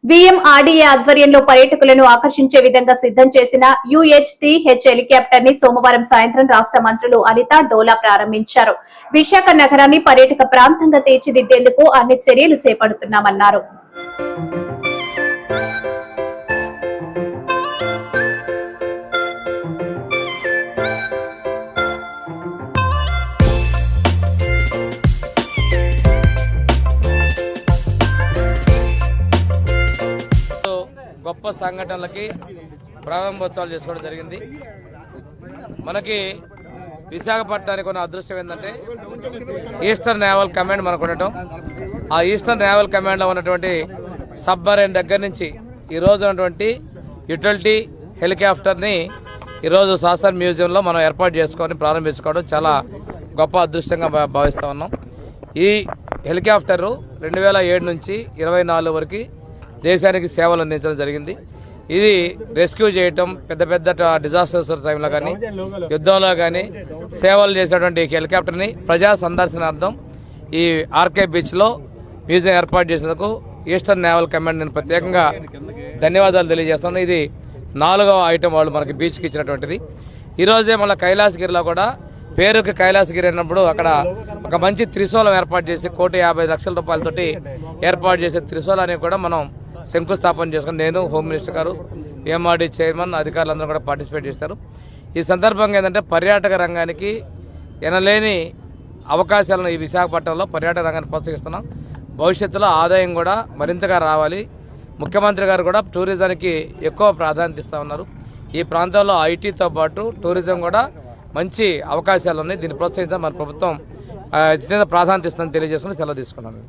VMRDA ఆధ్వర్యంలో పర్యాటకులను ఆకర్షించే విధంగా సిద్ధం చేసిన UH-3H హెలికాప్టర్ ని సోమవారం సాయంత్రం రాష్ట్ర మంత్రులు అనిత డోలా ప్రారంభించారు. విశాఖ నగరాన్ని పర్యాటక ప్రాంతంగా తీర్చిదిద్దేందుకు అన్ని చర్యలు చేపడుతున్నామన్నారు. గొప్ప సంఘటనలకి ప్రారంభోత్సవాలు చేసుకోవడం జరిగింది. మనకి విశాఖపట్నానికి ఉన్న అదృష్టం ఏంటంటే ఈస్టర్న్ నేవల్ కమాండ్ మనకు ఉండటం. ఆ ఈస్టర్న్ నేవల్ కమాండ్లో ఉన్నటువంటి సబ్మరైన్ దగ్గర నుంచి ఈరోజు ఉన్నటువంటి యుటిలిటీ హెలికాప్టర్ని ఈరోజు శాసన్ మ్యూజియంలో మనం ఏర్పాటు చేసుకొని ప్రారంభించుకోవడం చాలా గొప్ప అదృష్టంగా భావిస్తూ ఉన్నాం. ఈ హెలికాప్టరు 2007 నుంచి 24 వరకు దేశానికి సేవలు అందించడం జరిగింది. ఇది రెస్క్యూ చేయటం, పెద్ద పెద్ద డిజాస్టర్స్ టైంలో కానీ యుద్ధంలో కానీ సేవలు చేసినటువంటి హెలికాప్టర్ని ప్రజా సందర్శనార్థం ఈ ఆర్కే బీచ్లో మ్యూజియం ఏర్పాటు చేసినందుకు ఈస్టర్న్ నేవల్ కమాండ్ నేను ప్రత్యేకంగా ధన్యవాదాలు తెలియజేస్తున్నాను. ఇది 4వ ఐటమ్ వాళ్ళు మనకి బీచ్కి ఇచ్చినటువంటిది. ఈరోజే మళ్ళీ కైలాసగిరిలో కూడా పేరుకి కైలాసగిరి అన్నప్పుడు అక్కడ ఒక మంచి త్రిశూలం ఏర్పాటు చేసి 1,50,00,000 రూపాయలతోటి ఏర్పాటు చేసే త్రిశూలాన్ని కూడా మనం శంకుస్థాపన చేసుకుని నేను హోమ్ మినిస్టర్ గారు, వీఎంఆర్డీ చైర్మన్, అధికారులందరూ కూడా పార్టిసిపేట్ చేశారు. ఈ సందర్భంగా ఏంటంటే పర్యాటక రంగానికి ఎనలేని అవకాశాలను ఈ విశాఖపట్నంలో పర్యాటక రంగాన్ని ప్రోత్సహిస్తున్నాం. భవిష్యత్తులో ఆదాయం కూడా మరింతగా రావాలి. ముఖ్యమంత్రి గారు కూడా టూరిజానికి ఎక్కువ ప్రాధాన్యత ఇస్తూ ఉన్నారు. ఈ ప్రాంతంలో ఐటీతో పాటు టూరిజం కూడా మంచి అవకాశాలు ఉన్నాయి. దీన్ని ప్రోత్సహించాలి. మన ప్రభుత్వం అత్యంత ప్రాధాన్యత ఇస్తుందని తెలియజేసుకుని సెలవు తీసుకున్నాను.